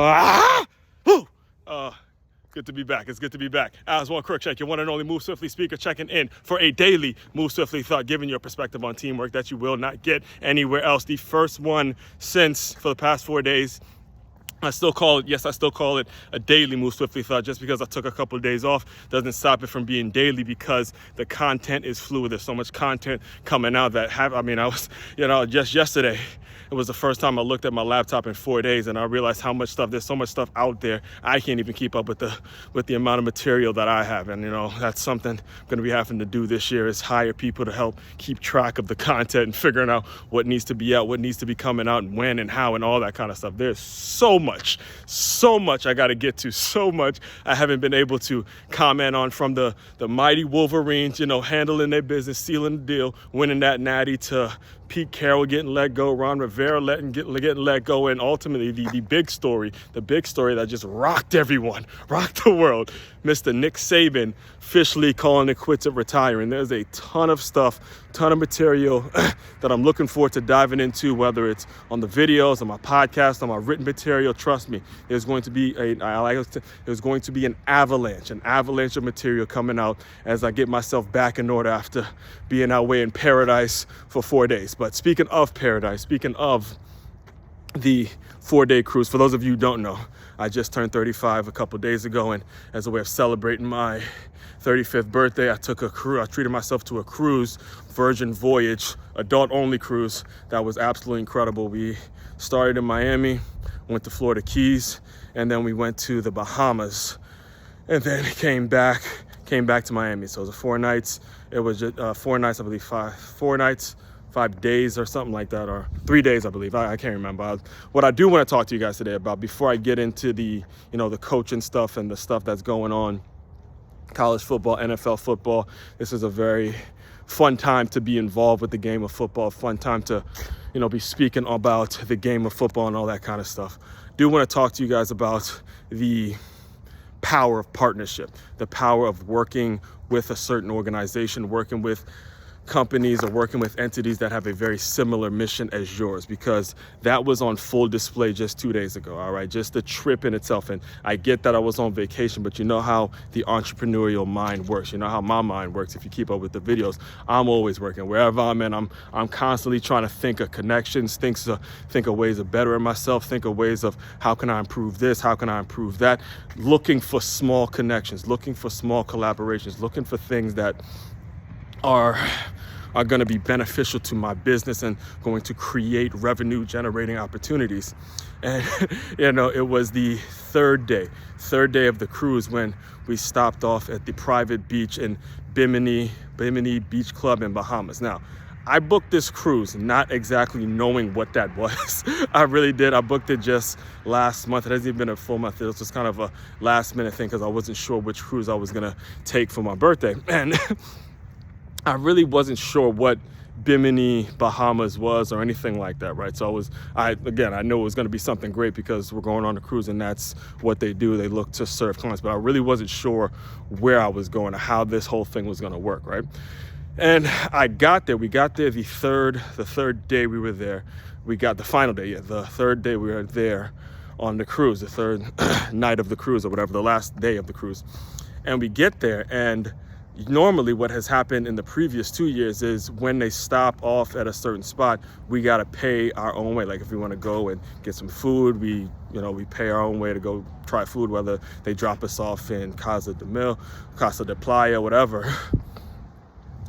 Woo! Good to be back. It's good to be back. Aswand Cruickshank, your one and only Move Swiftly speaker, checking in for a daily Move Swiftly thought, giving your perspective on teamwork that you will not get anywhere else. The first one since for the past 4 days. I still call it a daily Move Swiftly thought. Just because I took a couple of days off doesn't stop it from being daily, because the content is fluid. There's so much content coming out that just yesterday, it was the first time I looked at my laptop in 4 days, and I realized how much stuff, there's so much stuff out there. I can't even keep up with the amount of material that I have. And that's something I'm going to be having to do this year, is hire people to help keep track of the content and figuring out what needs to be out, what needs to be coming out, and when and how and all that kind of stuff. There's so much I got to get to, so much I haven't been able to comment on, from the mighty Wolverines, handling their business, sealing the deal, winning that natty, to Pete Carroll getting let go, Ron Rivera getting let go, and ultimately the big story that just rocked everyone, rocked the world, Mr. Nick Saban officially calling it quits at retiring. There's a ton of stuff, ton of material that I'm looking forward to diving into, whether it's on the videos, on my podcast, on my written material. Trust me, there's going to be an avalanche of material coming out as I get myself back in order after being out way in paradise for 4 days. But speaking of paradise, speaking of the 4-day cruise, for those of you who don't know, I just turned 35 a couple days ago, and as a way of celebrating my 35th birthday, I took a cruise. I treated myself to a cruise, Virgin Voyage, adult-only cruise. That was absolutely incredible. We started in Miami, went to Florida Keys, and then we went to the Bahamas, and then came back to Miami. So it was 4 nights. It was just 4 nights, I believe, 4 nights, 5 days or something like that, or 3 days, I believe. I can't remember. What I do want to talk to you guys today about, before I get into the coaching stuff and the stuff that's going on, college football, NFL football, this is a very fun time to be involved with the game of football, fun time to, be speaking about the game of football and all that kind of stuff. Do want to talk to you guys about the power of partnership, the power of working with a certain organization, working with companies or working with entities that have a very similar mission as yours, because that was on full display just 2 days ago. All right, just the trip in itself. And I get that I was on vacation, but you know how the entrepreneurial mind works. You know how my mind works. If you keep up with the videos, I'm always working. Wherever I'm in, I'm constantly trying to think of connections, think of ways of bettering myself, think of ways of how can I improve this, how can I improve that, looking for small connections, looking for small collaborations, looking for things that are going to be beneficial to my business and going to create revenue generating opportunities. And it was the third day of the cruise when we stopped off at the private beach in Bimini Beach Club in Bahamas. Now, I booked this cruise not exactly knowing what that was. I really did. I booked it just last month. It hasn't even been a full month. It was just kind of a last minute thing because I wasn't sure which cruise I was going to take for my birthday. And I really wasn't sure what Bimini, Bahamas was or anything like that, right? So I knew it was going to be something great because we're going on a cruise and that's what they do. They look to serve clients, but I really wasn't sure where I was going or how this whole thing was going to work, right? And we got there the third day we were there. We got the final day, the third day we were there on the cruise, the third night of the cruise or whatever, the last day of the cruise. And we get there, and normally what has happened in the previous 2 years is when they stop off at a certain spot, we got to pay our own way. Like if we want to go and get some food, we pay our own way to go try food, whether they drop us off in Casa de Playa, whatever.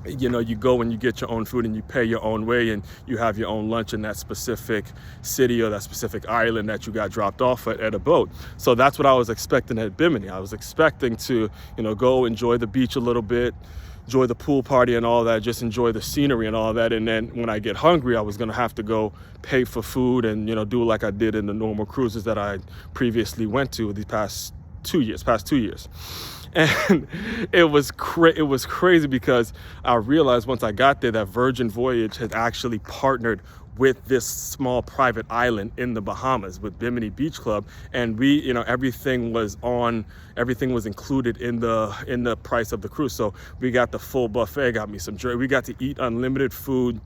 You go and you get your own food and you pay your own way and you have your own lunch in that specific city or that specific island that you got dropped off at a boat. So that's what I was expecting at Bimini. I was expecting to, go enjoy the beach a little bit, enjoy the pool party and all that, just enjoy the scenery and all that. And then when I get hungry, I was going to have to go pay for food and, do like I did in the normal cruises that I previously went to the past 2 years. And it was crazy because I realized once I got there that Virgin Voyage had actually partnered with this small private island in the Bahamas with Bimini Beach Club, and we, everything was included in the price of the cruise. So we got the full buffet, got me some jerky, we got to eat unlimited food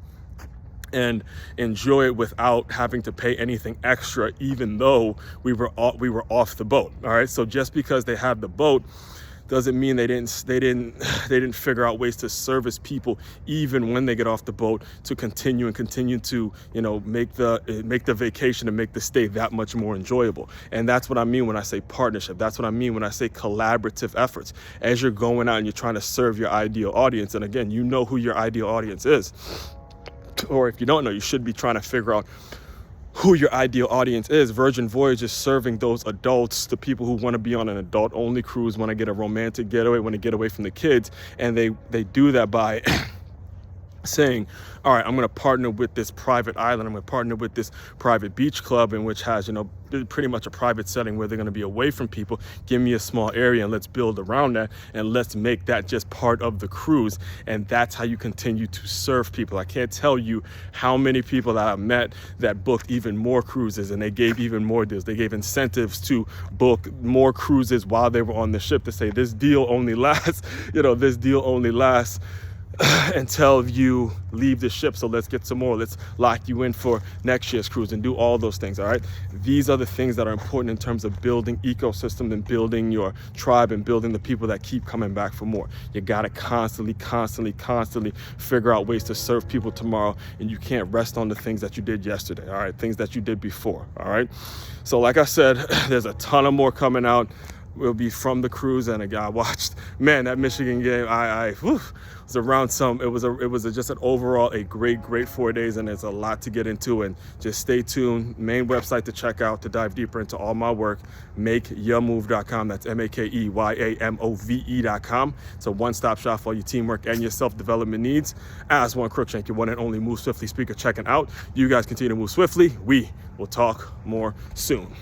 and enjoy it without having to pay anything extra, even though we were off the boat. All right, so just because they have the boat doesn't mean they didn't figure out ways to service people even when they get off the boat, to continue to, you know, make the vacation and make the stay that much more enjoyable. And that's what I mean when I say partnership. That's what I mean when I say collaborative efforts. As you're going out and you're trying to serve your ideal audience, and again, you know who your ideal audience is, or if you don't know, you should be trying to figure out who your ideal audience is. Virgin Voyage is serving those adults, the people who want to be on an adult only cruise, want to get a romantic getaway, want to get away from the kids. And they do that by saying, all right, I'm going to partner with this private island. I'm going to partner with this private beach club, in which has, you know, pretty much a private setting where they're going to be away from people. Give me a small area and let's build around that, and let's make that just part of the cruise. And that's how you continue to serve people. I can't tell you how many people that I've met that booked even more cruises, and they gave even more deals. They gave incentives to book more cruises while they were on the ship, to say this deal only lasts, you know, this deal only lasts until you leave the ship, so let's get some more, let's lock you in for next year's cruise, and do all those things. All right, these are the things that are important in terms of building ecosystems and building your tribe and building the people that keep coming back for more. You got to constantly figure out ways to serve people tomorrow, and you can't rest on the things that you did yesterday. All right, things that you did before. All right, so like I said, there's a ton of more coming out. Will be from the cruise. And again, I watched, man, that Michigan game, was around some, it was just an overall a great 4 days, and there's a lot to get into. And just stay tuned. Main website to check out to dive deeper into all my work, makeyourmove.com. That's makeyourmove.com. It's a one-stop shop for all your teamwork and your self-development needs. Aswand Cruickshank, your one and only Move Swiftly speaker, checking out. You guys continue to move swiftly. We will talk more soon.